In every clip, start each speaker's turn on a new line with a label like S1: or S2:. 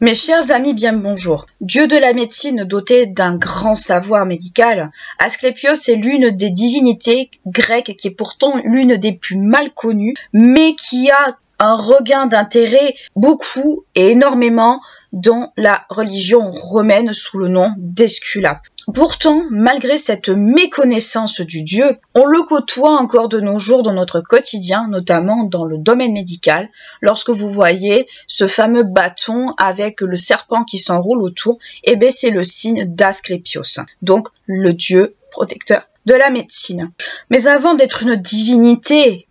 S1: Mes chers amis, bien le bonjour. Dieu de la médecine doté d'un grand savoir médical, Asclépios est l'une des divinités grecques qui est pourtant l'une des plus mal connues, mais qui a un regain d'intérêt beaucoup et énormément dans la religion romaine sous le nom d'Esculape. Pourtant, malgré cette méconnaissance du dieu, on le côtoie encore de nos jours dans notre quotidien, notamment dans le domaine médical, lorsque vous voyez ce fameux bâton avec le serpent qui s'enroule autour, eh bien c'est le signe d'Asclépios, donc le dieu protecteur de la médecine. Mais avant d'être une divinité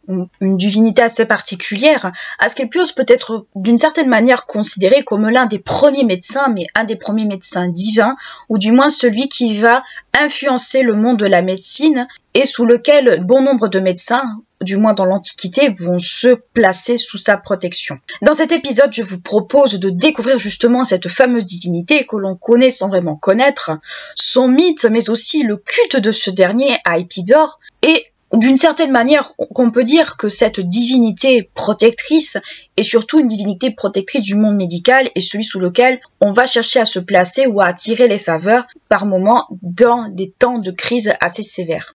S1: assez particulière, Asclépios peut être d'une certaine manière considéré comme l'un des premiers médecins, mais un des premiers médecins divins, ou du moins celui qui va influencer le monde de la médecine et sous lequel bon nombre de médecins, du moins dans l'Antiquité, vont se placer sous sa protection. Dans cet épisode, je vous propose de découvrir justement cette fameuse divinité que l'on connaît sans vraiment connaître, son mythe, mais aussi le culte de ce dernier à Épidore, et d'une certaine manière, qu'on peut dire que cette divinité protectrice est surtout une divinité protectrice du monde médical et celui sous lequel on va chercher à se placer ou à attirer les faveurs par moments dans des temps de crise assez sévères.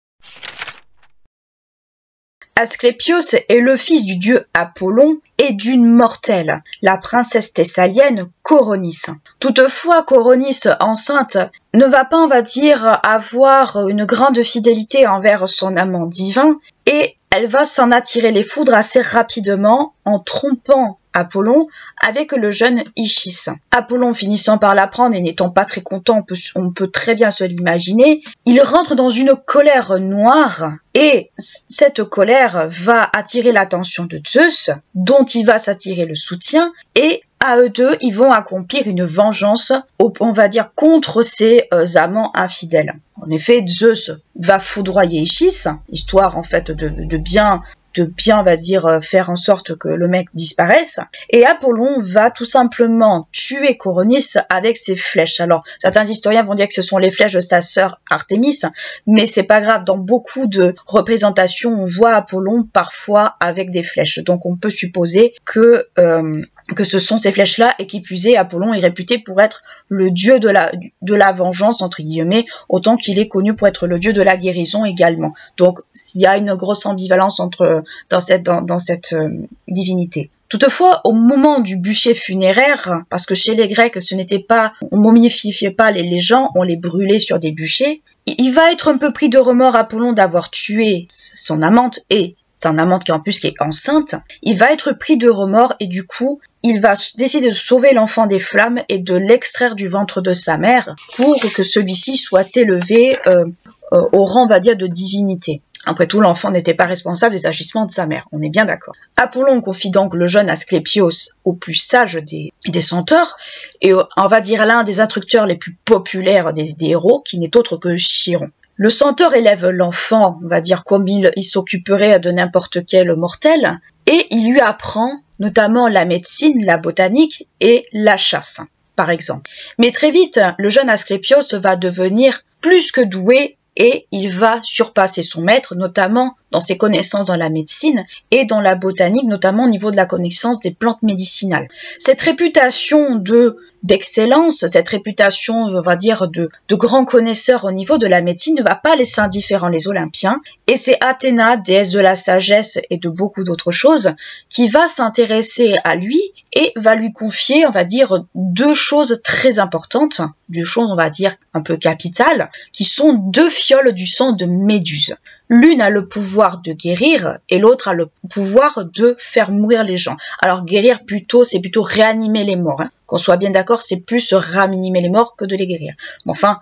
S1: Asclépios est le fils du dieu Apollon et d'une mortelle, la princesse thessalienne Coronis. Toutefois, Coronis, enceinte, ne va pas, on va dire, avoir une grande fidélité envers son amant divin et elle va s'en attirer les foudres assez rapidement en trompant Apollon avec le jeune Ichis. Apollon finissant par l'apprendre et n'étant pas très content, on peut très bien se l'imaginer, il rentre dans une colère noire et cette colère va attirer l'attention de Zeus, dont il va s'attirer le soutien et à eux deux, ils vont accomplir une vengeance, on va dire, contre ses amants infidèles. En effet, Zeus va foudroyer Ichis, histoire en fait de bien, on va dire, faire en sorte que le mec disparaisse. Et Apollon va tout simplement tuer Coronis avec ses flèches. Alors, certains historiens vont dire que ce sont les flèches de sa sœur Artémis, mais c'est pas grave. Dans beaucoup de représentations, on voit Apollon parfois avec des flèches. Donc, on peut supposer que ce sont ces flèches-là, et qui plus est, Apollon est réputé pour être le dieu de la vengeance, entre guillemets, autant qu'il est connu pour être le dieu de la guérison également. Donc, il y a une grosse ambivalence dans cette divinité. Toutefois, au moment du bûcher funéraire, parce que chez les Grecs, on momifiait pas les gens, on les brûlait sur des bûchers, il va être un peu pris de remords, Apollon, d'avoir tué son amante et son amante qui est enceinte, il va être pris de remords et du coup, il va décider de sauver l'enfant des flammes et de l'extraire du ventre de sa mère pour que celui-ci soit élevé au rang, on va dire, de divinité. Après tout, l'enfant n'était pas responsable des agissements de sa mère, on est bien d'accord. Apollon confie donc le jeune Asclépios au plus sage des centaures, et on va dire l'un des instructeurs les plus populaires des héros, qui n'est autre que Chiron. Le centaure élève l'enfant, on va dire, comme il s'occuperait de n'importe quel mortel, et il lui apprend notamment la médecine, la botanique et la chasse, par exemple. Mais très vite, le jeune Asclépios va devenir plus que doué et il va surpasser son maître, notamment dans ses connaissances dans la médecine et dans la botanique, notamment au niveau de la connaissance des plantes médicinales. Cette réputation d'excellence, cette réputation, on va dire, de grand connaisseur au niveau de la médecine ne va pas laisser indifférents les Olympiens, et c'est Athéna, déesse de la sagesse et de beaucoup d'autres choses, qui va s'intéresser à lui et va lui confier, on va dire, deux choses très importantes, deux choses, on va dire, un peu capitales, qui sont deux fioles du sang de Méduse. L'une a le pouvoir de guérir et l'autre a le pouvoir de faire mourir les gens. Alors guérir c'est plutôt réanimer les morts. Qu'on soit bien d'accord, c'est plus réanimer les morts que de les guérir. Mais enfin,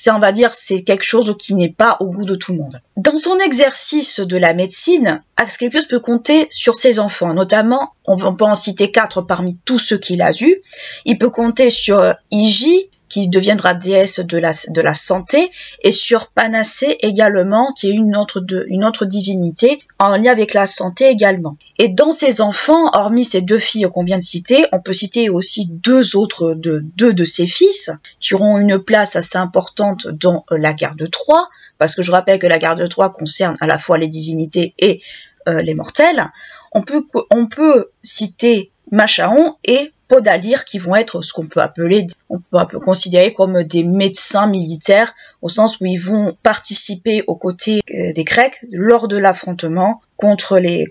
S1: on va dire, c'est quelque chose qui n'est pas au goût de tout le monde. Dans son exercice de la médecine, Asclépios peut compter sur ses enfants, notamment, on peut en citer 4 parmi tous ceux qu'il a eus. Il peut compter sur Hygie, qui deviendra déesse de la santé, et sur Panacée également, qui est une autre divinité en lien avec la santé également. Et dans ses enfants, hormis ces 2 filles qu'on vient de citer, on peut citer aussi deux de ses fils, qui auront une place assez importante dans la guerre de Troie, parce que je rappelle que la guerre de Troie concerne à la fois les divinités et les mortels. On peut citer Machaon et podalirs qui vont être ce qu'on peut appeler, on peut un peu considérer comme des médecins militaires, au sens où ils vont participer aux côtés des Grecs lors de l'affrontement contre les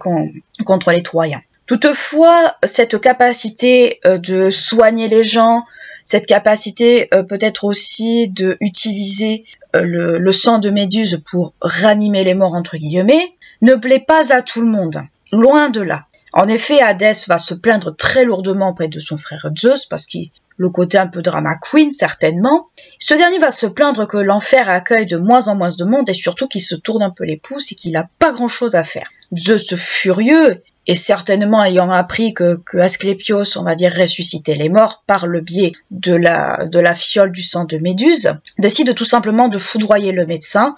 S1: Troyens. Toutefois, cette capacité de soigner les gens, cette capacité peut-être aussi de utiliser le sang de Méduse pour ranimer les morts entre guillemets, ne plaît pas à tout le monde. Loin de là. En effet, Hadès va se plaindre très lourdement auprès de son frère Zeus, parce qu'il le côté un peu drama queen, certainement. Ce dernier va se plaindre que l'enfer accueille de moins en moins de monde et surtout qu'il se tourne un peu les pouces et qu'il n'a pas grand-chose à faire. Zeus, furieux, et certainement ayant appris que Asclépios, on va dire, ressuscitait les morts par le biais de la fiole du sang de Méduse, décide tout simplement de foudroyer le médecin,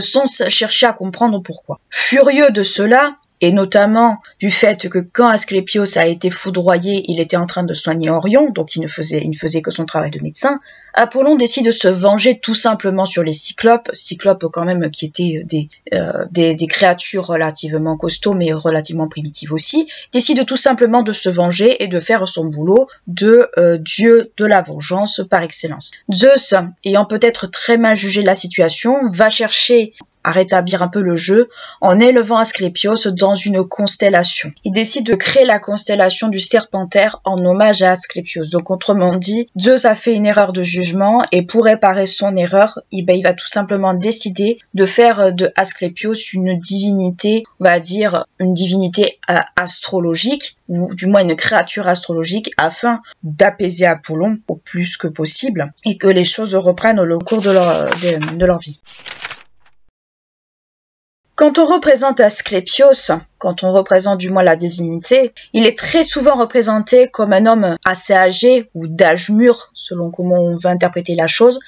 S1: sans chercher à comprendre pourquoi. Furieux de cela, et notamment du fait que quand Asclépios a été foudroyé, il était en train de soigner Orion, donc il ne faisait que son travail de médecin, Apollon décide de se venger tout simplement sur les cyclopes quand même qui étaient des créatures relativement costauds mais relativement primitives aussi, décide tout simplement de se venger et de faire son boulot de dieu de la vengeance par excellence. Zeus, ayant peut-être très mal jugé la situation, va chercher à rétablir un peu le jeu en élevant Asclépios dans une constellation. Il décide de créer la constellation du Serpentaire en hommage à Asclépios. Donc autrement dit, Zeus a fait une erreur de jugement et pour réparer son erreur, il va tout simplement décider de faire de Asclépios une divinité, on va dire une divinité astrologique, ou du moins une créature astrologique, afin d'apaiser Apollon au plus que possible et que les choses reprennent au cours de leur vie. Quand on représente Asclépios, quand on représente du moins la divinité, il est très souvent représenté comme un homme assez âgé ou d'âge mûr, selon comment on veut interpréter la chose,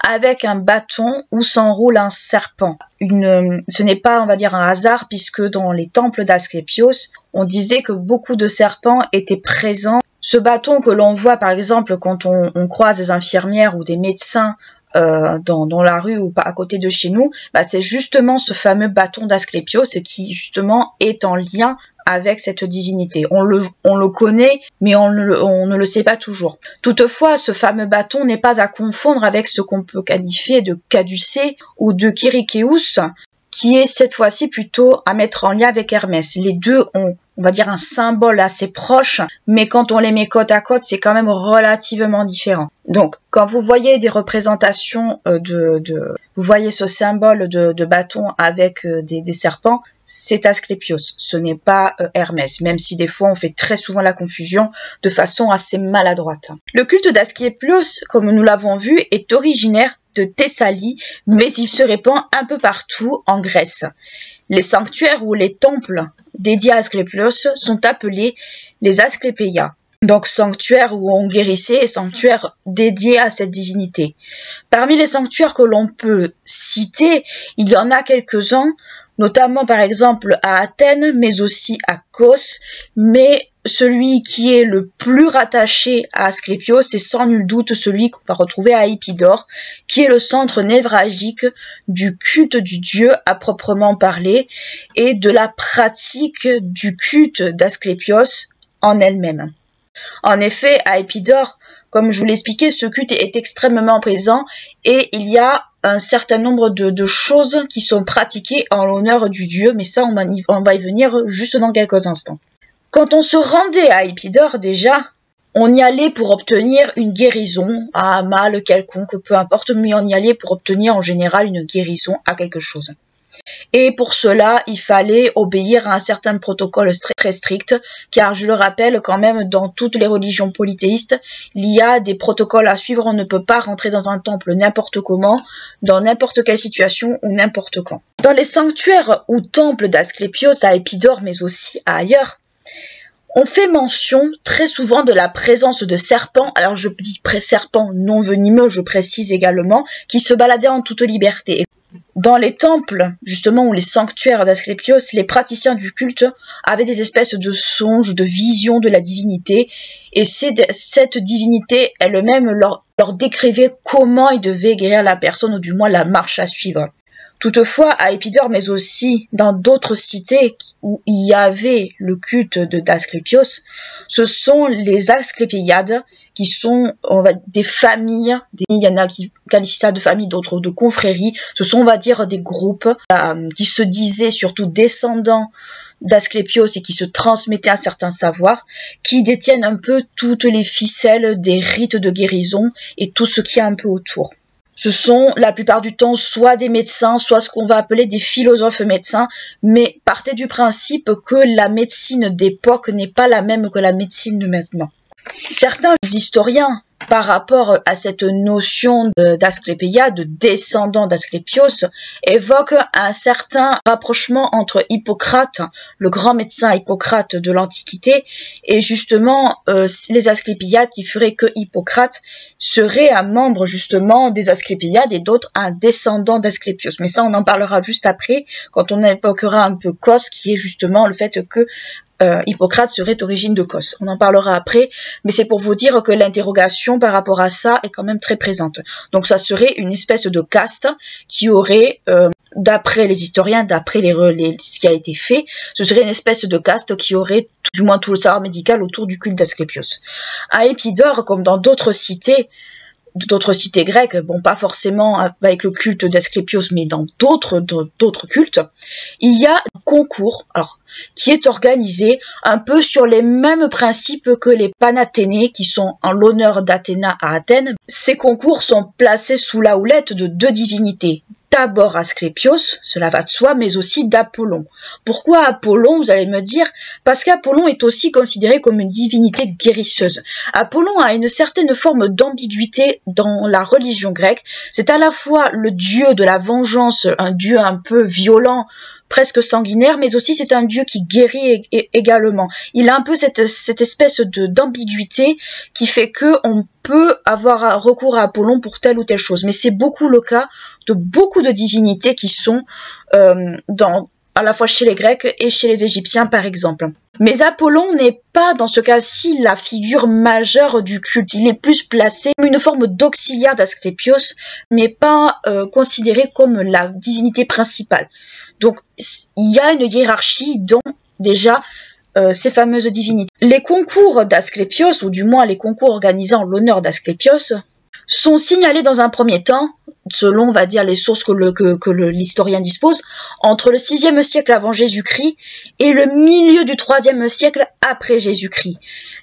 S1: avec un bâton où s'enroule un serpent. Ce n'est pas, on va dire, un hasard, puisque dans les temples d'Asclépios, on disait que beaucoup de serpents étaient présents. Ce bâton que l'on voit, par exemple, quand on croise des infirmières ou des médecins dans la rue ou pas à côté de chez nous, c'est justement ce fameux bâton d'Asclépios qui justement est en lien avec cette divinité. On le connaît, mais on ne le sait pas toujours. Toutefois, ce fameux bâton n'est pas à confondre avec ce qu'on peut qualifier de caducée ou de Chirichéus, qui est cette fois-ci plutôt à mettre en lien avec Hermès. Les deux ont, on va dire, un symbole assez proche, mais quand on les met côte à côte, c'est quand même relativement différent. Donc, quand vous voyez des représentations vous voyez ce symbole de bâton avec des serpents, c'est Asclépios, ce n'est pas Hermès, même si des fois on fait très souvent la confusion de façon assez maladroite. Le culte d'Asclépios, comme nous l'avons vu, est originaire de Thessalie, mais il se répand un peu partout en Grèce. Les sanctuaires ou les temples dédiés à Asclépios sont appelés les Asclépéia. Donc sanctuaires où on guérissait et sanctuaires dédiés à cette divinité. Parmi les sanctuaires que l'on peut citer, il y en a quelques-uns, notamment par exemple à Athènes, mais aussi à Kos, mais celui qui est le plus rattaché à Asclépios, c'est sans nul doute celui qu'on va retrouver à Épidore, qui est le centre névralgique du culte du dieu à proprement parler et de la pratique du culte d'Asclépios en elle-même. En effet, à Épidore, comme je vous l'expliquais, ce culte est extrêmement présent et il y a un certain nombre de choses qui sont pratiquées en l'honneur du dieu, mais ça, on va y venir juste dans quelques instants. Quand on se rendait à Épidore, déjà, on y allait pour obtenir une guérison à un mal quelconque, peu importe, mais on y allait pour obtenir en général une guérison à quelque chose. Et pour cela, il fallait obéir à un certain protocole très strict, car je le rappelle quand même, dans toutes les religions polythéistes, il y a des protocoles à suivre, on ne peut pas rentrer dans un temple n'importe comment, dans n'importe quelle situation ou n'importe quand. Dans les sanctuaires ou temples d'Asclépios à Épidore, mais aussi ailleurs, on fait mention très souvent de la présence de serpents, alors je dis serpents non venimeux, je précise également, qui se baladaient en toute liberté. Dans les temples, justement, ou les sanctuaires d'Asclépios, les praticiens du culte avaient des espèces de songes, de visions de la divinité, et cette divinité elle-même leur décrivait comment ils devaient guérir la personne, ou du moins la marche à suivre. Toutefois, à Épidore, mais aussi dans d'autres cités où il y avait le culte d'Asclépios, ce sont les Asclépéiades qui sont des familles, il y en a qui qualifient ça de famille, d'autres de confréries, ce sont, on va dire, des groupes qui se disaient surtout descendants d'Asclépios et qui se transmettaient un certain savoir, qui détiennent un peu toutes les ficelles des rites de guérison et tout ce qui est un peu autour. Ce sont la plupart du temps soit des médecins, soit ce qu'on va appeler des philosophes médecins, mais partez du principe que la médecine d'époque n'est pas la même que la médecine de maintenant. Certains historiens, par rapport à cette notion d'Asclépéia, de descendant d'Asclépios, évoquent un certain rapprochement entre Hippocrate, le grand médecin Hippocrate de l'Antiquité, et justement les Asclépéiades qui feraient que Hippocrate serait un membre justement des Asclépéiades et d'autres un descendant d'Asclépios. Mais ça, on en parlera juste après, quand on évoquera un peu Cos, qui est justement le fait que Hippocrate serait d'origine de Cos. On en parlera après, mais c'est pour vous dire que l'interrogation par rapport à ça est quand même très présente. Donc ça serait une espèce de caste qui aurait, d'après les historiens, d'après ce qui a été fait, ce serait une espèce de caste qui aurait du moins tout le savoir médical autour du culte d'Asclépios. À Épidore, comme dans d'autres cités grecques, bon, pas forcément avec le culte d'Asclépios, mais dans d'autres cultes, il y a un concours, qui est organisé un peu sur les mêmes principes que les Panathénées, qui sont en l'honneur d'Athéna à Athènes. Ces concours sont placés sous la houlette de deux divinités. D'abord Asclépios, cela va de soi, mais aussi d'Apollon. Pourquoi Apollon, vous allez me dire? Parce qu'Apollon est aussi considéré comme une divinité guérisseuse. Apollon a une certaine forme d'ambiguïté dans la religion grecque. C'est à la fois le dieu de la vengeance, un dieu un peu violent, presque sanguinaire, mais aussi c'est un dieu qui guérit également. Il a un peu cette espèce d'ambiguïté qui fait que on peut avoir recours à Apollon pour telle ou telle chose. Mais c'est beaucoup le cas de beaucoup de divinités qui sont à la fois chez les Grecs et chez les Égyptiens par exemple. Mais Apollon n'est pas dans ce cas-ci la figure majeure du culte. Il est plus placé comme une forme d'auxiliaire d'Asclépios, mais pas considéré comme la divinité principale. Donc, il y a une hiérarchie dans, déjà, ces fameuses divinités. Les concours d'Asclépios, ou du moins les concours organisés en l'honneur d'Asclépios, sont signalés dans un premier temps, selon, on va dire, les sources que l'historien dispose, entre le 6e siècle avant Jésus-Christ et le milieu du 3e siècle après Jésus-Christ.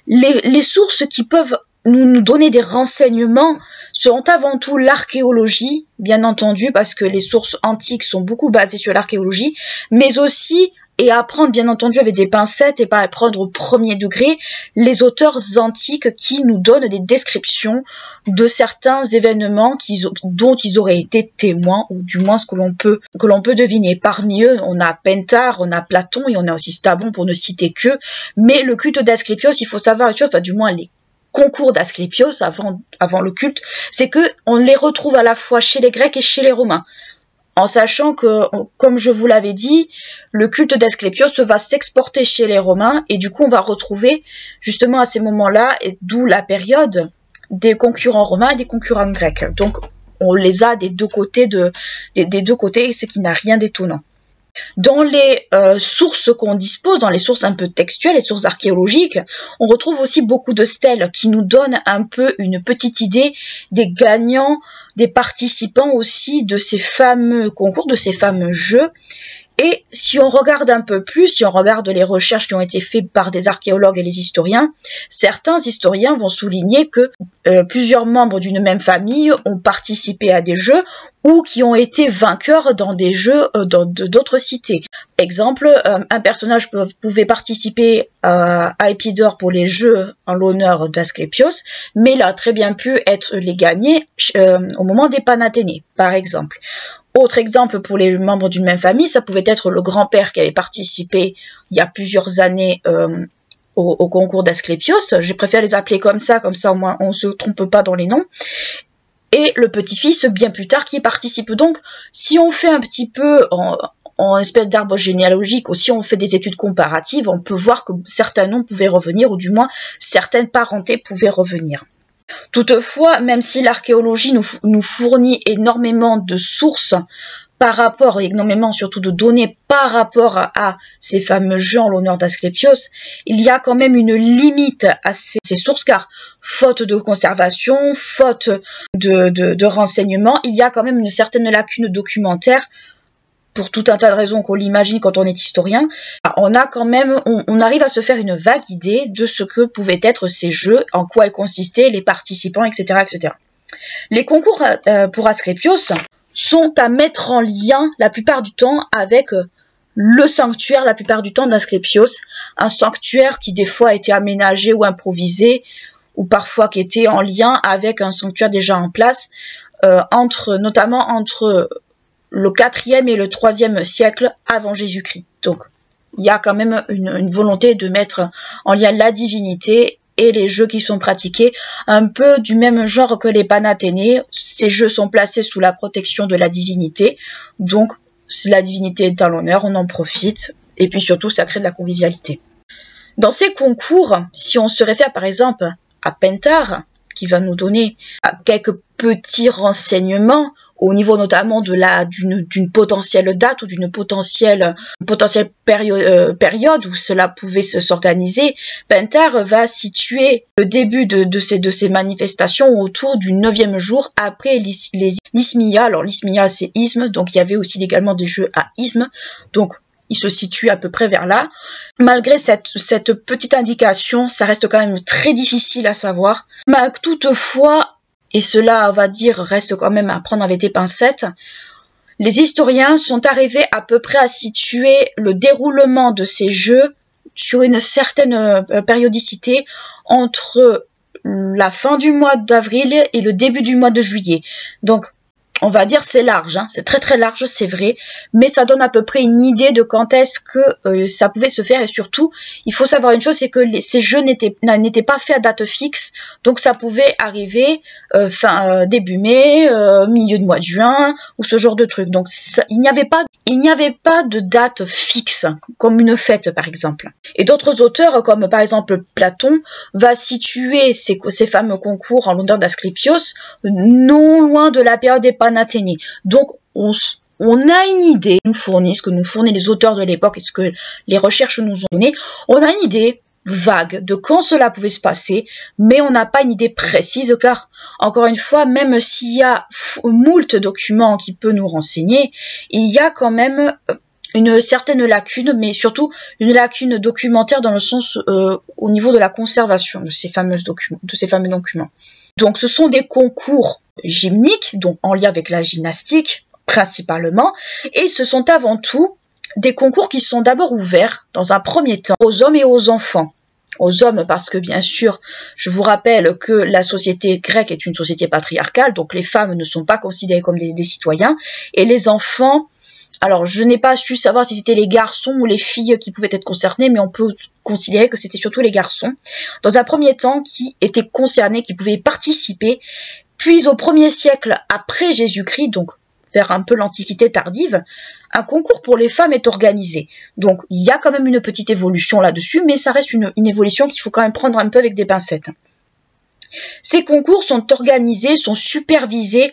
S1: Les sources qui peuvent nous donner des renseignements seront avant tout l'archéologie, bien entendu, parce que les sources antiques sont beaucoup basées sur l'archéologie, mais aussi, et à prendre bien entendu avec des pincettes et pas à prendre au premier degré, les auteurs antiques qui nous donnent des descriptions de certains événements dont ils auraient été témoins, ou du moins ce que l'on peut deviner. Parmi eux, on a Pentare, on a Platon et on a aussi Strabon pour ne citer que, mais le culte d'Asclépios, il faut savoir une chose, enfin du moins les concours d'Asclépios avant le culte, c'est que on les retrouve à la fois chez les Grecs et chez les Romains. En sachant que, comme je vous l'avais dit, le culte d'Asclépios va s'exporter chez les Romains et du coup on va retrouver justement à ces moments-là, et d'où la période, des concurrents romains et des concurrents grecs. Donc on les a des deux côtés, ce qui n'a rien d'étonnant. Dans les sources qu'on dispose, dans les sources un peu textuelles, les sources archéologiques, on retrouve aussi beaucoup de stèles qui nous donnent un peu une petite idée des gagnants, des participants aussi de ces fameux concours, de ces fameux jeux. Et si on regarde un peu plus, si on regarde les recherches qui ont été faites par des archéologues et les historiens, certains historiens vont souligner que plusieurs membres d'une même famille ont participé à des jeux ou qui ont été vainqueurs dans des jeux d'autres cités. Exemple, un personnage pouvait participer à Épidore pour les jeux en l'honneur d'Asclépios, mais il a très bien pu les gagner au moment des Panathénées, par exemple. Autre exemple pour les membres d'une même famille, ça pouvait être le grand-père qui avait participé il y a plusieurs années au concours d'Asclépios. Je préfère les appeler comme ça au moins on ne se trompe pas dans les noms. Et le petit-fils bien plus tard qui y participe. Donc si on fait un petit peu en espèce d'arbre généalogique ou si on fait des études comparatives, on peut voir que certains noms pouvaient revenir ou du moins certaines parentés pouvaient revenir. Toutefois, même si l'archéologie nous fournit énormément de sources par rapport, énormément surtout de données par rapport à ces fameux jeux en l'honneur d'Asclépios, il y a quand même une limite à ces sources, car faute de conservation, faute de renseignements, il y a quand même une certaine lacune documentaire, pour tout un tas de raisons qu'on l'imagine quand on est historien. On arrive à se faire une vague idée de ce que pouvaient être ces jeux, en quoi ils consistaient, les participants, etc., etc. Les concours pour Asclépios sont à mettre en lien la plupart du temps avec le sanctuaire, la plupart du temps d'Asclépios, un sanctuaire qui des fois était aménagé ou improvisé, ou parfois qui était en lien avec un sanctuaire déjà en place, notamment entre le 4e et le 3e siècle avant Jésus-Christ. Donc, il y a quand même une volonté de mettre en lien la divinité et les jeux qui sont pratiqués, un peu du même genre que les Panathénées. Ces jeux sont placés sous la protection de la divinité, donc si la divinité est à l'honneur, on en profite, et puis surtout, ça crée de la convivialité. Dans ces concours, si on se réfère par exemple à Pentare, qui va nous donner quelques petits renseignements, au niveau notamment d'une potentielle date ou d'une potentielle période où cela pouvait s'organiser, Pentare va situer le début de ces manifestations autour du 9e jour après l'Ismia. Alors l'Ismia c'est isthme, donc il y avait aussi également des jeux à isthme, donc il se situe à peu près vers là. Malgré cette petite indication, ça reste quand même très difficile à savoir. Mais toutefois, et cela, on va dire, reste quand même à prendre avec des pincettes, les historiens sont arrivés à peu près à situer le déroulement de ces jeux sur une certaine périodicité entre la fin du mois d'avril et le début du mois de juillet. Donc, on va dire c'est large, hein, c'est très très large, c'est vrai, mais ça donne à peu près une idée de quand est-ce que ça pouvait se faire, et surtout, il faut savoir une chose, c'est que ces jeux n'étaient pas faits à date fixe, donc ça pouvait arriver début mai, milieu de mois de juin, ou ce genre de truc. Donc il n'y avait pas de date fixe, comme une fête par exemple. Et d'autres auteurs, comme par exemple Platon, va situer ces fameux concours en l'honneur d'Asclépios non loin de la période des Panathénées. Donc on a une idée, ce que nous fournissent les auteurs de l'époque et ce que les recherches nous ont donné, on a une idée vague de quand cela pouvait se passer, mais on n'a pas une idée précise, car encore une fois, même s'il y a moult documents qui peuvent nous renseigner, il y a quand même une certaine lacune, mais surtout une lacune documentaire dans le sens au niveau de la conservation de ces fameux documents. Donc ce sont des concours gymniques, donc en lien avec la gymnastique principalement, et ce sont avant tout des concours qui sont d'abord ouverts dans un premier temps aux hommes et aux enfants. Aux hommes parce que bien sûr, je vous rappelle que la société grecque est une société patriarcale, donc les femmes ne sont pas considérées comme des citoyens, et les enfants, alors je n'ai pas su savoir si c'était les garçons ou les filles qui pouvaient être concernés, mais on peut considérer que c'était surtout les garçons, dans un premier temps qui étaient concernés, qui pouvaient participer, puis au 1er siècle après Jésus-Christ, donc vers un peu l'Antiquité tardive, un concours pour les femmes est organisé. Donc il y a quand même une petite évolution là-dessus, mais ça reste une évolution qu'il faut quand même prendre un peu avec des pincettes. Ces concours sont organisés, sont supervisés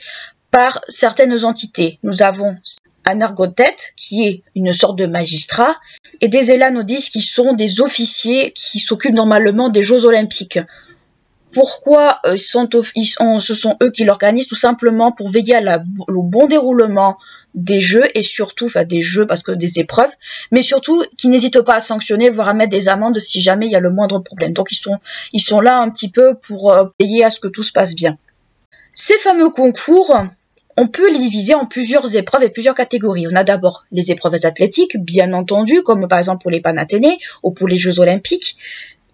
S1: par certaines entités. Nous avons un argothète, qui est une sorte de magistrat, et des élanodis, qui sont des officiers qui s'occupent normalement des Jeux olympiques. Pourquoi ce sont eux qui l'organisent? Tout simplement pour veiller au bon déroulement des jeux, et surtout, des jeux parce que des épreuves, mais surtout qui n'hésitent pas à sanctionner, voire à mettre des amendes si jamais il y a le moindre problème. Donc ils sont là un petit peu pour veiller à ce que tout se passe bien. Ces fameux concours, on peut les diviser en plusieurs épreuves et plusieurs catégories. On a d'abord les épreuves athlétiques, bien entendu, comme par exemple pour les Panathénées ou pour les Jeux olympiques.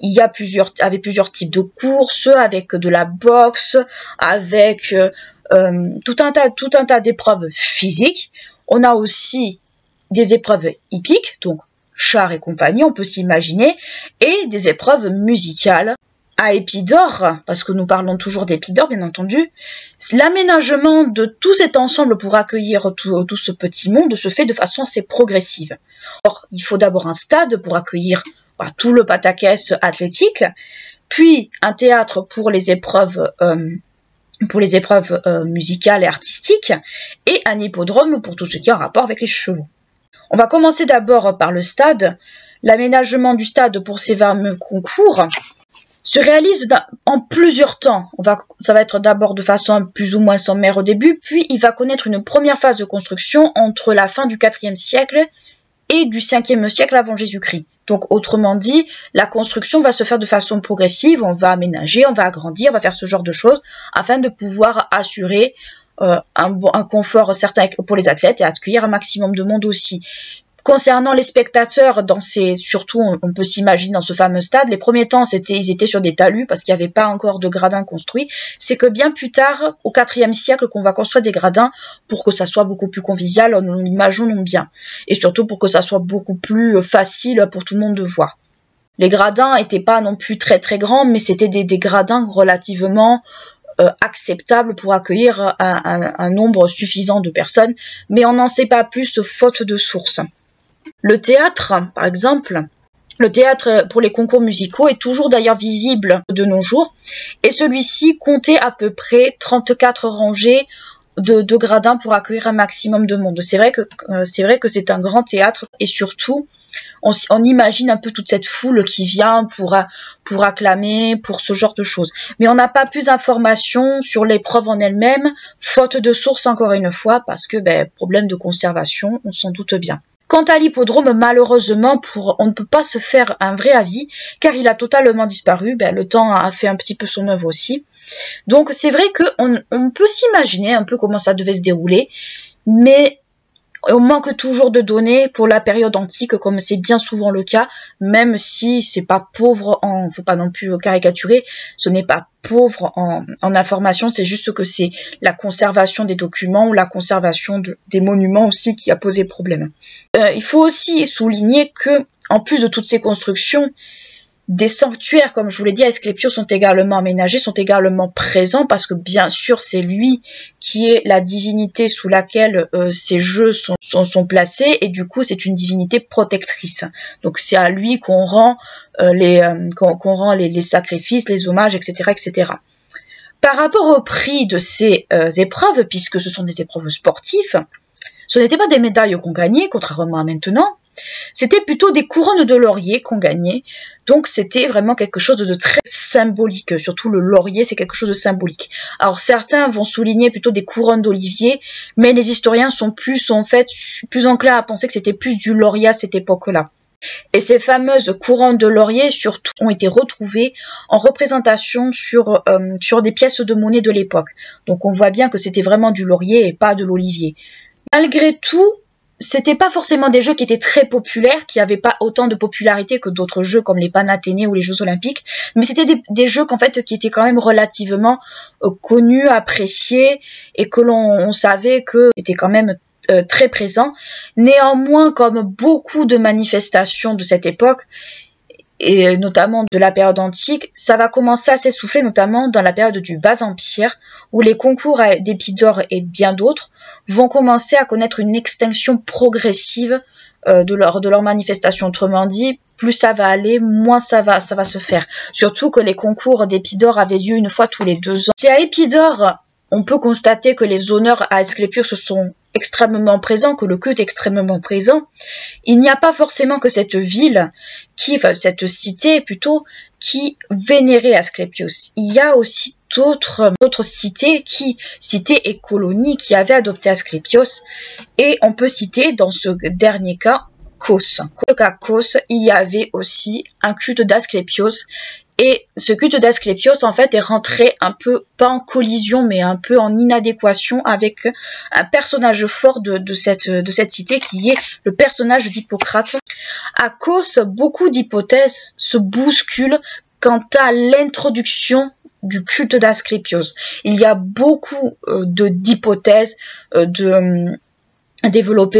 S1: Il y a plusieurs types de courses, avec de la boxe, avec tout un tas d'épreuves physiques. On a aussi des épreuves hippiques, donc chars et compagnie, on peut s'imaginer, et des épreuves musicales. À Épidore, parce que nous parlons toujours d'Épidore, bien entendu, l'aménagement de tout cet ensemble pour accueillir tout ce petit monde se fait de façon assez progressive. Or, il faut d'abord un stade pour accueillir tout le pataquès athlétique, puis un théâtre pour les épreuves pour les épreuves musicales et artistiques, et un hippodrome pour tout ce qui est en rapport avec les chevaux. On va commencer d'abord par le stade. L'aménagement du stade pour ces fameux concours se réalise en plusieurs temps. Ça va être d'abord de façon plus ou moins sommaire au début, puis il va connaître une première phase de construction entre la fin du IVe siècle et du 5e siècle avant Jésus-Christ. Donc autrement dit, la construction va se faire de façon progressive, on va aménager, on va agrandir, on va faire ce genre de choses afin de pouvoir assurer un confort certain pour les athlètes et accueillir un maximum de monde aussi. Concernant les spectateurs, surtout on peut s'imaginer dans ce fameux stade, les premiers temps ils étaient sur des talus parce qu'il n'y avait pas encore de gradins construits. C'est que bien plus tard, au IVe siècle, qu'on va construire des gradins pour que ça soit beaucoup plus convivial, on l'imaginons bien. Et surtout pour que ça soit beaucoup plus facile pour tout le monde de voir. Les gradins n'étaient pas non plus très très grands, mais c'était des gradins relativement acceptables pour accueillir un nombre suffisant de personnes, mais on n'en sait pas plus faute de sources. Le théâtre, par exemple, le théâtre pour les concours musicaux est toujours d'ailleurs visible de nos jours, et celui-ci comptait à peu près 34 rangées de gradins pour accueillir un maximum de monde. C'est vrai que c'est un grand théâtre, et surtout, on imagine un peu toute cette foule qui vient pour acclamer, pour ce genre de choses. Mais on n'a pas plus d'informations sur l'épreuve en elle-même, faute de sources encore une fois, parce que problème de conservation, on s'en doute bien. Quant à l'hippodrome, malheureusement, on ne peut pas se faire un vrai avis, car il a totalement disparu. Le temps a fait un petit peu son œuvre aussi. Donc c'est vrai qu'on peut s'imaginer un peu comment ça devait se dérouler, mais on manque toujours de données pour la période antique, comme c'est bien souvent le cas, même si c'est pas pauvre faut pas non plus caricaturer, ce n'est pas pauvre en information, c'est juste que c'est la conservation des documents ou la conservation des monuments aussi qui a posé problème. Il faut aussi souligner que, en plus de toutes ces constructions, des sanctuaires, comme je vous l'ai dit, à Asclépios sont également aménagés, sont également présents, parce que bien sûr c'est lui qui est la divinité sous laquelle ces jeux sont placés, et du coup c'est une divinité protectrice. Donc c'est à lui qu'on rend, les sacrifices, les hommages, etc., etc. Par rapport au prix de ces épreuves, puisque ce sont des épreuves sportives, ce n'étaient pas des médailles qu'on gagnait, contrairement à maintenant. C'était plutôt des couronnes de laurier qu'on gagnait, donc c'était vraiment quelque chose de très symbolique, surtout le laurier c'est quelque chose de symbolique. Alors certains vont souligner plutôt des couronnes d'olivier, mais les historiens sont plus enclins à penser que c'était plus du laurier à cette époque-là. Et ces fameuses couronnes de laurier surtout ont été retrouvées en représentation sur des pièces de monnaie de l'époque. Donc on voit bien que c'était vraiment du laurier et pas de l'olivier. Malgré tout, c'était pas forcément des jeux qui étaient très populaires, qui n'avaient pas autant de popularité que d'autres jeux comme les Panathénées ou les Jeux Olympiques, mais c'était des jeux qui étaient quand même relativement connus, appréciés, et que l'on savait que c'était quand même très présent. Néanmoins, comme beaucoup de manifestations de cette époque, et notamment de la période antique, ça va commencer à s'essouffler, notamment dans la période du Bas-Empire, où les concours d'Épidore et bien d'autres vont commencer à connaître une extinction progressive de leur manifestation. Autrement dit, plus ça va aller, moins ça va se faire. Surtout que les concours d'Épidore avaient lieu une fois tous les 2 ans. Si à Épidore, on peut constater que les honneurs à Asclépios sont extrêmement présents, que le culte est extrêmement présent, il n'y a pas forcément que cette cette cité plutôt, qui vénérait Asclépios. Il y a aussi d'autres cités et colonies qui avaient adopté Asclépios, et on peut citer dans ce dernier cas Kos. Dans le cas Kos, il y avait aussi un culte d'Asclépios. Et ce culte d'Asclépios, en fait, est rentré un peu, pas en collision, mais un peu en inadéquation avec un personnage fort de cette cité, qui est le personnage d'Hippocrate. À cause, beaucoup d'hypothèses se bousculent quant à l'introduction du culte d'Asclépios. Il y a beaucoup d'hypothèses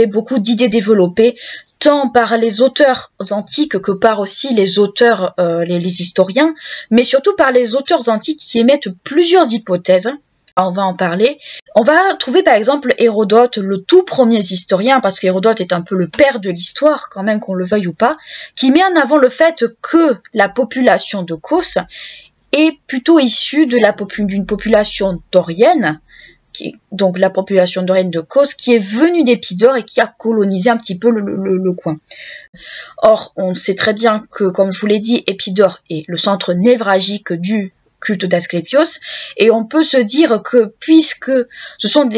S1: beaucoup d'idées développées, tant par les auteurs antiques que par aussi les auteurs, les historiens, mais surtout par les auteurs antiques qui émettent plusieurs hypothèses. On va en parler. On va trouver par exemple Hérodote, le tout premier historien, parce qu'Hérodote est un peu le père de l'histoire, quand même qu'on le veuille ou pas, qui met en avant le fait que la population de Kos est plutôt issu de d'une population dorienne, donc la population dorienne de Cos, qui est venue d'Épidore et qui a colonisé un petit peu le coin. Or, on sait très bien que, comme je vous l'ai dit, Épidore est le centre névralgique du culte d'Asclépios, et on peut se dire que puisque ce sont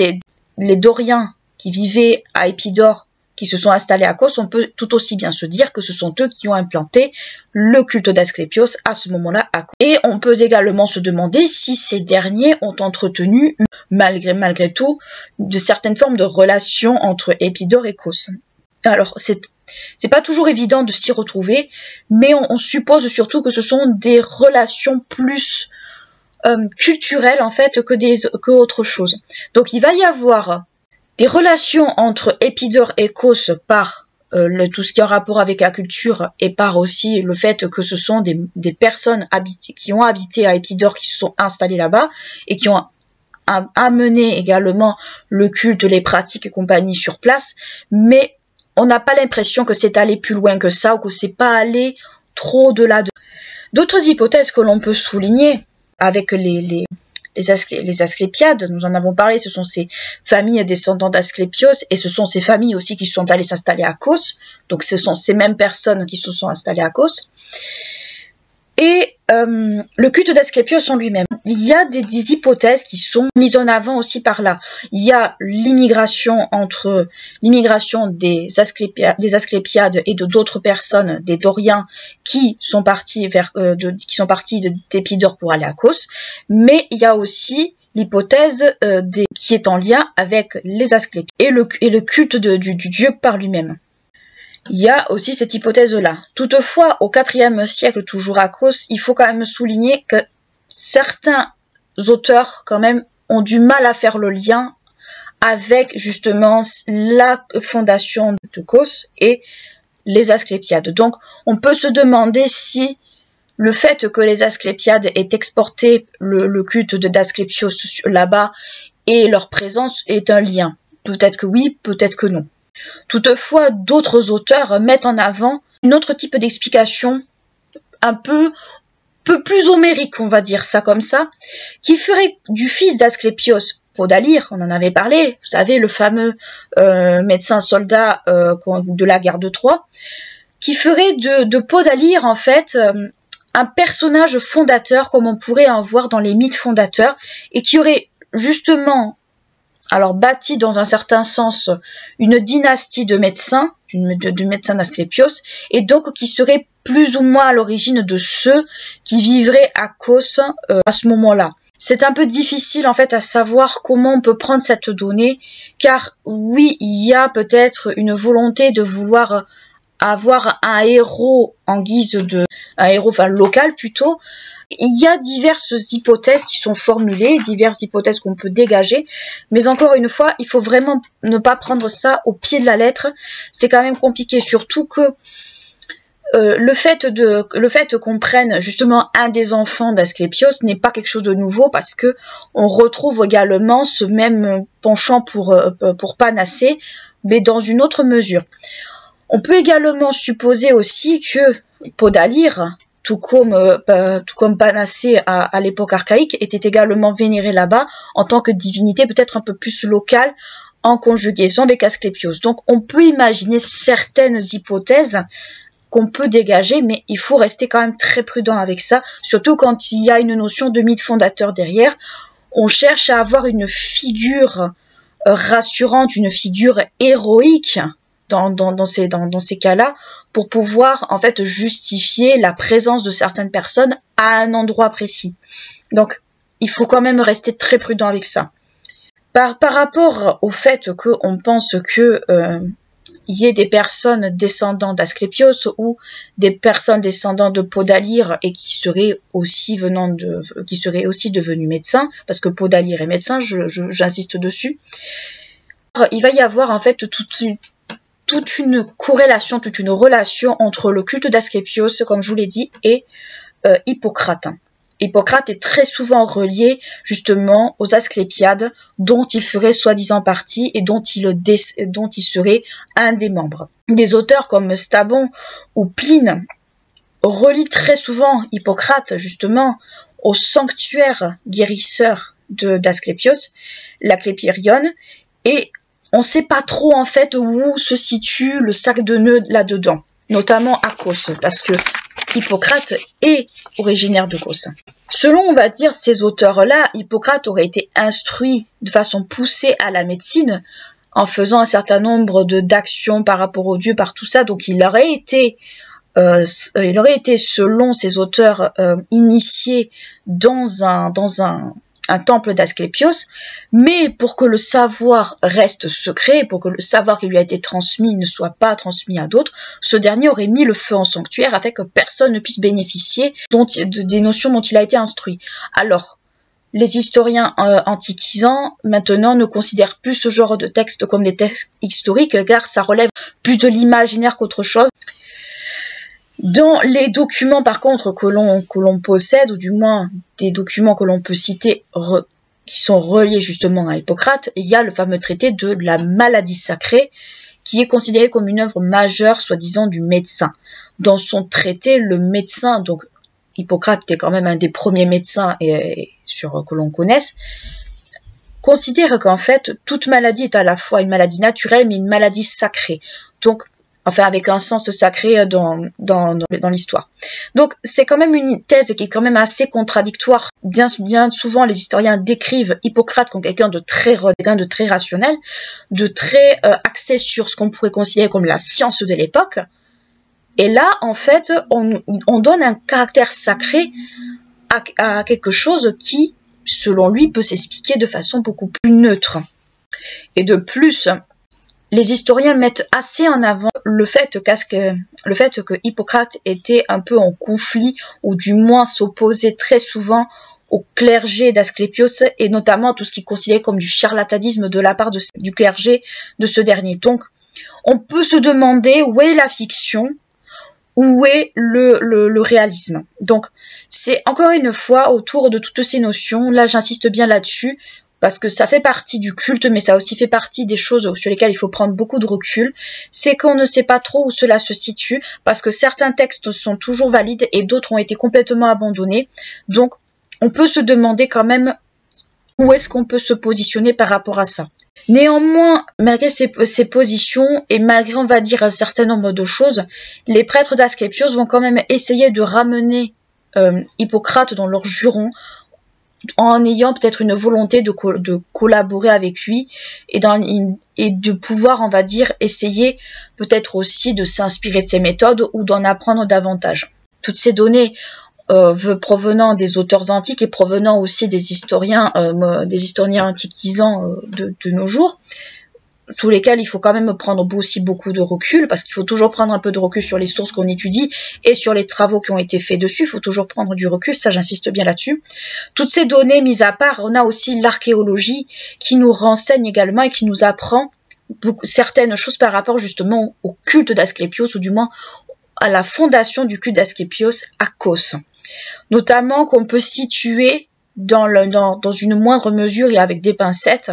S1: les Doriens qui vivaient à Épidore, qui se sont installés à Cos, on peut tout aussi bien se dire que ce sont eux qui ont implanté le culte d'Asclépios à ce moment-là à Cos. Et on peut également se demander si ces derniers ont entretenu, malgré tout, de certaines formes de relations entre Épidore et Cos. Alors, c'est pas toujours évident de s'y retrouver, mais on suppose surtout que ce sont des relations plus culturelles en fait que autre chose. Donc il va y avoir des relations entre Épidore et Cos par tout ce qui est en rapport avec la culture et par aussi le fait que ce sont des personnes qui ont habité à Épidore, qui se sont installées là-bas et qui ont amené également le culte, les pratiques et compagnie sur place, mais on n'a pas l'impression que c'est allé plus loin que ça ou que c'est pas allé trop au-delà de... D'autres hypothèses que l'on peut souligner avec les Asclépiades, nous en avons parlé, ce sont ces familles descendants d'Asclépios et ce sont ces familles aussi qui sont allées s'installer à Cos, donc ce sont ces mêmes personnes qui se sont installées à Cos. Et le culte d'Asclépios en lui-même. Il y a des hypothèses qui sont mises en avant aussi par là. Il y a l'immigration des Asclépiades et de d'autres personnes, des Doriens, qui sont partis d'Épidore pour aller à Cos. Mais il y a aussi l'hypothèse qui est en lien avec les Asclépiades et le culte du dieu par lui-même. Il y a aussi cette hypothèse-là. Toutefois, au IVe siècle, toujours à Cos, il faut quand même souligner que certains auteurs, quand même, ont du mal à faire le lien avec, justement, la fondation de Cos et les Asclépiades. Donc, on peut se demander si le fait que les Asclépiades aient exporté le culte d'Asclépios là-bas et leur présence est un lien. Peut-être que oui, peut-être que non. Toutefois, d'autres auteurs mettent en avant un autre type d'explication un peu plus homérique, on va dire ça comme ça, qui ferait du fils d'Asclépios, Podalire, on en avait parlé, vous savez, le fameux médecin soldat de la guerre de Troie, qui ferait de Podalire, en fait, un personnage fondateur, comme on pourrait en voir dans les mythes fondateurs, et qui aurait justement... alors bâti dans un certain sens une dynastie de médecins, du médecin d'Asclépios, et donc qui serait plus ou moins à l'origine de ceux qui vivraient à Cos à ce moment-là. C'est un peu difficile en fait à savoir comment on peut prendre cette donnée, car oui, il y a peut-être une volonté de vouloir avoir un héros en guise un héros local plutôt. Il y a diverses hypothèses qui sont formulées, diverses hypothèses qu'on peut dégager, mais encore une fois, il faut vraiment ne pas prendre ça au pied de la lettre. C'est quand même compliqué, surtout que le fait qu'on prenne justement un des enfants d'Asclépios n'est pas quelque chose de nouveau, parce que on retrouve également ce même penchant pour Panacée, mais dans une autre mesure. On peut également supposer aussi que Podalire, tout comme Panacée à l'époque archaïque, était également vénéré là-bas en tant que divinité peut-être un peu plus locale en conjugaison avec Asclépios. Donc on peut imaginer certaines hypothèses qu'on peut dégager, mais il faut rester quand même très prudent avec ça, surtout quand il y a une notion de mythe fondateur derrière. On cherche à avoir une figure rassurante, une figure héroïque dans ces cas-là, pour pouvoir en fait justifier la présence de certaines personnes à un endroit précis. Donc, il faut quand même rester très prudent avec ça. Par rapport au fait qu'on pense que y ait des personnes descendants d'Asclépios ou des personnes descendants de Podalire et qui seraient aussi devenus médecins, parce que Podalire est médecin, j'insiste dessus. Alors, il va y avoir en fait toute une corrélation, toute une relation entre le culte d'Asclépios, comme je vous l'ai dit, et Hippocrate. Hippocrate est très souvent relié justement aux Asclépiades, dont il ferait soi-disant partie et dont il serait un des membres. Des auteurs comme Stabon ou Pline relient très souvent Hippocrate justement au sanctuaire guérisseur d'Asclépios, l'Asclépieion, et on ne sait pas trop en fait où se situe le sac de nœuds là-dedans, notamment à Kos, parce que Hippocrate est originaire de Kos. Selon, on va dire, ces auteurs-là, Hippocrate aurait été instruit de façon poussée à la médecine en faisant un certain nombre d'actions par rapport aux dieux, par tout ça. Donc il aurait été, selon ces auteurs, initié dans un temple d'Asclépios, mais pour que le savoir reste secret, pour que le savoir qui lui a été transmis ne soit pas transmis à d'autres, ce dernier aurait mis le feu en sanctuaire afin que personne ne puisse bénéficier des notions dont il a été instruit. Alors, les historiens antiquisants, maintenant, ne considèrent plus ce genre de textes comme des textes historiques, car ça relève plus de l'imaginaire qu'autre chose. Dans les documents, par contre, que l'on possède, ou du moins des documents que l'on peut citer qui sont reliés justement à Hippocrate, il y a le fameux traité de la maladie sacrée, qui est considéré comme une œuvre majeure, soi-disant, du médecin. Dans son traité, le médecin, donc Hippocrate était quand même un des premiers médecins que l'on connaisse, considère qu'en fait, toute maladie est à la fois une maladie naturelle, mais une maladie sacrée. Donc, enfin avec un sens sacré dans l'histoire. Donc c'est quand même une thèse qui est quand même assez contradictoire. Bien souvent les historiens décrivent Hippocrate comme quelqu'un de très rationnel, de très axé sur ce qu'on pourrait considérer comme la science de l'époque. Et là, en fait, on donne un caractère sacré à quelque chose qui, selon lui, peut s'expliquer de façon beaucoup plus neutre. Et de plus, les historiens mettent assez en avant le fait que Hippocrate était un peu en conflit, ou du moins s'opposait très souvent au clergé d'Asclépios, et notamment tout ce qui est considéré comme du charlatanisme de la part du clergé de ce dernier. Donc, on peut se demander où est la fiction, où est le réalisme. Donc, c'est encore une fois autour de toutes ces notions, là j'insiste bien là-dessus, parce que ça fait partie du culte, mais ça aussi fait partie des choses sur lesquelles il faut prendre beaucoup de recul, c'est qu'on ne sait pas trop où cela se situe, parce que certains textes sont toujours valides et d'autres ont été complètement abandonnés. Donc, on peut se demander quand même où est-ce qu'on peut se positionner par rapport à ça. Néanmoins, malgré ces positions, et malgré, on va dire, un certain nombre de choses, les prêtres d'Asclépios vont quand même essayer de ramener Hippocrate dans leur juron, en ayant peut-être une volonté de collaborer avec lui et de pouvoir, on va dire, essayer peut-être aussi de s'inspirer de ses méthodes ou d'en apprendre davantage. Toutes ces données provenant des auteurs antiques et provenant aussi des historiens antiquisants de nos jours, sous lesquels il faut quand même prendre aussi beaucoup de recul, parce qu'il faut toujours prendre un peu de recul sur les sources qu'on étudie et sur les travaux qui ont été faits dessus. Il faut toujours prendre du recul, ça j'insiste bien là-dessus. Toutes ces données mises à part, on a aussi l'archéologie qui nous renseigne également et qui nous apprend certaines choses par rapport justement au culte d'Asclépios, ou du moins à la fondation du culte d'Asclépios à Kos. Notamment qu'on peut situer dans une moindre mesure et avec des pincettes,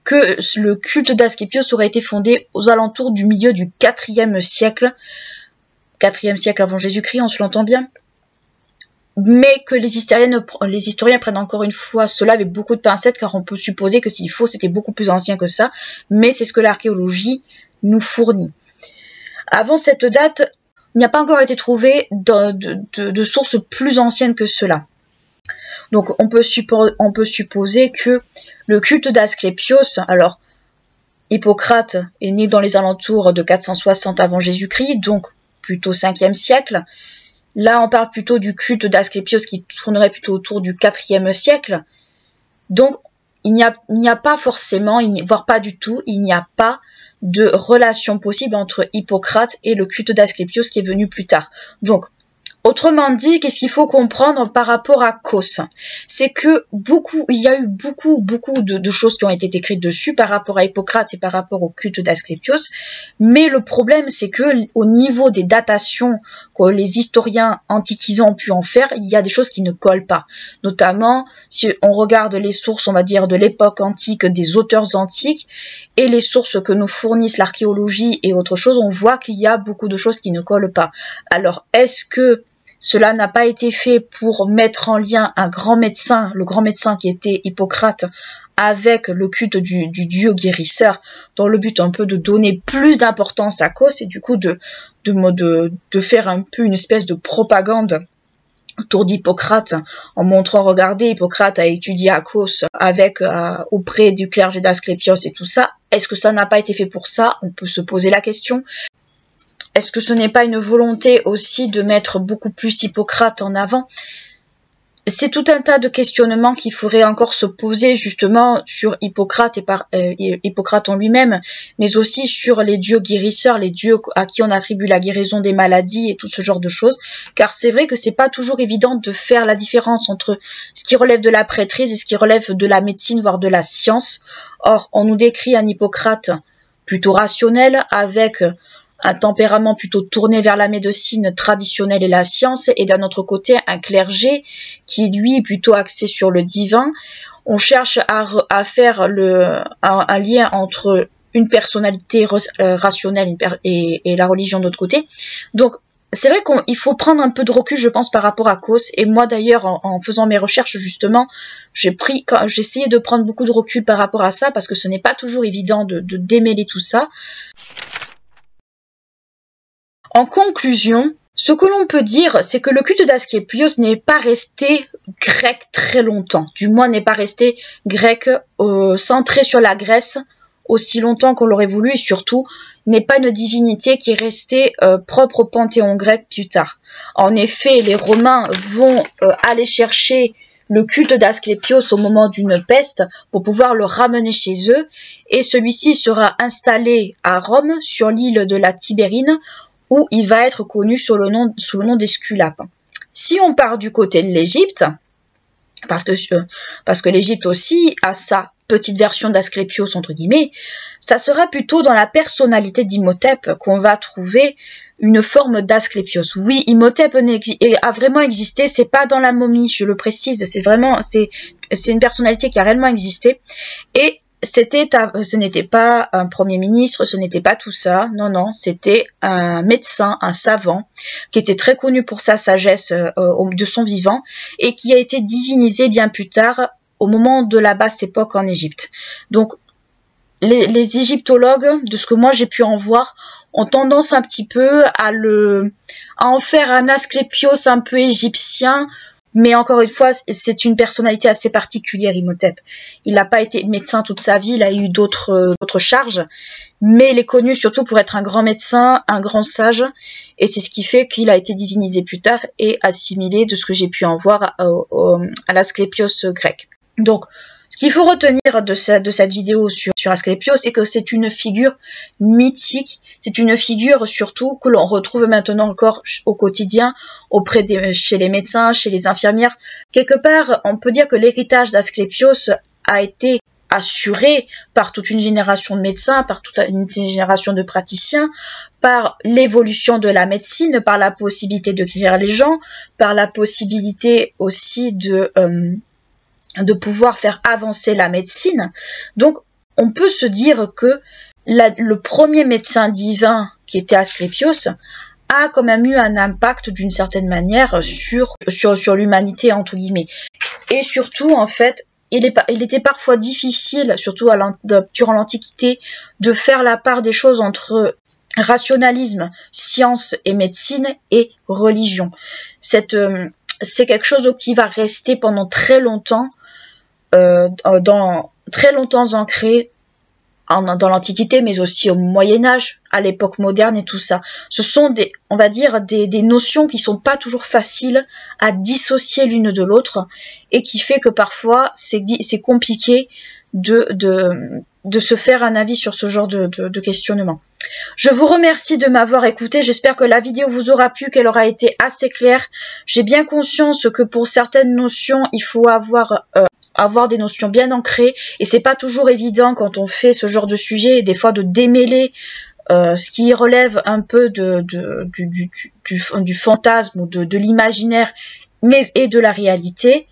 S1: que le culte d'Asclépios aurait été fondé aux alentours du milieu du 4e siècle. 4e siècle avant Jésus-Christ, on se l'entend bien. Mais que les historiens prennent encore une fois cela avec beaucoup de pincettes, car on peut supposer que s'il faut, c'était beaucoup plus ancien que ça. Mais c'est ce que l'archéologie nous fournit. Avant cette date, il n'y a pas encore été trouvé de sources plus anciennes que cela. Donc on peut supposer que le culte d'Asclépios, alors Hippocrate est né dans les alentours de 460 avant Jésus-Christ, donc plutôt 5e siècle. Là on parle plutôt du culte d'Asclépios qui tournerait plutôt autour du 4e siècle. Donc il n'y a pas forcément, voire pas du tout, il n'y a pas de relation possible entre Hippocrate et le culte d'Asclépios qui est venu plus tard. Donc, autrement dit, qu'est-ce qu'il faut comprendre par rapport à Kos? C'est que il y a eu beaucoup de choses qui ont été écrites dessus par rapport à Hippocrate et par rapport au culte d'Asclépios, mais le problème c'est que au niveau des datations que les historiens antiquisants ont pu en faire, il y a des choses qui ne collent pas. Notamment, si on regarde les sources, on va dire, de l'époque antique, des auteurs antiques, et les sources que nous fournissent l'archéologie et autre chose, on voit qu'il y a beaucoup de choses qui ne collent pas. Alors, est-ce que Cela n'a pas été fait pour mettre en lien un grand médecin, le grand médecin qui était Hippocrate, avec le culte du dieu guérisseur, dans le but un peu de donner plus d'importance à Cos et du coup de faire un peu une espèce de propagande autour d'Hippocrate en montrant, regardez, Hippocrate a étudié à Cos auprès du clergé d'Asclépios et tout ça. Est-ce que ça n'a pas été fait pour ça? On peut se poser la question. Est-ce que ce n'est pas une volonté aussi de mettre beaucoup plus Hippocrate en avant? C'est tout un tas de questionnements qu'il faudrait encore se poser justement sur Hippocrate Hippocrate en lui-même, mais aussi sur les dieux guérisseurs, les dieux à qui on attribue la guérison des maladies et tout ce genre de choses. Car c'est vrai que c'est pas toujours évident de faire la différence entre ce qui relève de la prêtrise et ce qui relève de la médecine, voire de la science. Or, on nous décrit un Hippocrate plutôt rationnel, avec un tempérament plutôt tourné vers la médecine traditionnelle et la science, et d'un autre côté un clergé qui lui est plutôt axé sur le divin. On cherche à faire un lien entre une personnalité rationnelle et la religion de l'autre côté. Donc c'est vrai qu'il faut prendre un peu de recul, je pense, par rapport à Cos. Et moi d'ailleurs, en faisant mes recherches justement, j'ai essayé de prendre beaucoup de recul par rapport à ça, parce que ce n'est pas toujours évident de démêler tout ça. En conclusion, ce que l'on peut dire, c'est que le culte d'Asclépios n'est pas resté grec très longtemps. Du moins, n'est pas resté grec centré sur la Grèce aussi longtemps qu'on l'aurait voulu, et surtout, n'est pas une divinité qui est restée propre au panthéon grec plus tard. En effet, les Romains vont aller chercher le culte d'Asclépios au moment d'une peste pour pouvoir le ramener chez eux, et celui-ci sera installé à Rome, sur l'île de la Tibérine, où il va être connu sous le nom d'Esculape. Si on part du côté de l'Égypte, parce que l'Égypte aussi a sa petite version d'Asclépios entre guillemets, ça sera plutôt dans la personnalité d'Imhotep qu'on va trouver une forme d'Asclépios. Oui, Imhotep a vraiment existé, c'est pas dans la momie, je le précise, c'est une personnalité qui a réellement existé, et ce n'était pas un premier ministre, ce n'était pas tout ça, non, c'était un médecin, un savant, qui était très connu pour sa sagesse de son vivant, et qui a été divinisé bien plus tard, au moment de la basse époque en Égypte. Donc, les égyptologues, de ce que moi j'ai pu en voir, ont tendance un petit peu à en faire un Asclépios un peu égyptien. Mais encore une fois, c'est une personnalité assez particulière, Imhotep. Il n'a pas été médecin toute sa vie, il a eu d'autres charges, mais il est connu surtout pour être un grand médecin, un grand sage, et c'est ce qui fait qu'il a été divinisé plus tard et assimilé, de ce que j'ai pu en voir, à l'Asclépios grec. Donc, ce qu'il faut retenir de cette vidéo sur Asclépios, c'est que c'est une figure mythique, c'est une figure surtout que l'on retrouve maintenant encore au quotidien chez les médecins, chez les infirmières. Quelque part, on peut dire que l'héritage d'Asclépios a été assuré par toute une génération de médecins, par toute une génération de praticiens, par l'évolution de la médecine, par la possibilité de guérir les gens, par la possibilité aussi de pouvoir faire avancer la médecine. Donc, on peut se dire que le premier médecin divin, qui était Asclépios, a quand même eu un impact d'une certaine manière sur l'humanité, entre guillemets. Et surtout, en fait, il était parfois difficile, surtout durant l'Antiquité, de faire la part des choses entre rationalisme, science et médecine et religion. C'est quelque chose qui va rester pendant très longtemps, très longtemps ancré dans l'Antiquité, mais aussi au Moyen-Âge, à l'époque moderne et tout ça. Ce sont on va dire, des notions qui sont pas toujours faciles à dissocier l'une de l'autre, et qui fait que parfois c'est compliqué de se faire un avis sur ce genre de questionnement. Je vous remercie de m'avoir écouté, j'espère que la vidéo vous aura plu, qu'elle aura été assez claire. J'ai bien conscience que pour certaines notions, il faut avoir des notions bien ancrées, et c'est pas toujours évident quand on fait ce genre de sujet, des fois de démêler ce qui relève un peu du fantasme ou de l'imaginaire, et de la réalité.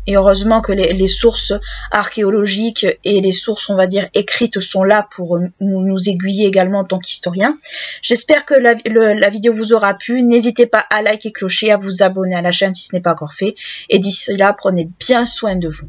S1: Et heureusement que les sources archéologiques et les sources, on va dire, écrites sont là pour nous aiguiller également en tant qu'historien. J'espère que la vidéo vous aura plu. N'hésitez pas à liker, clocher, à vous abonner à la chaîne si ce n'est pas encore fait. Et d'ici là, prenez bien soin de vous.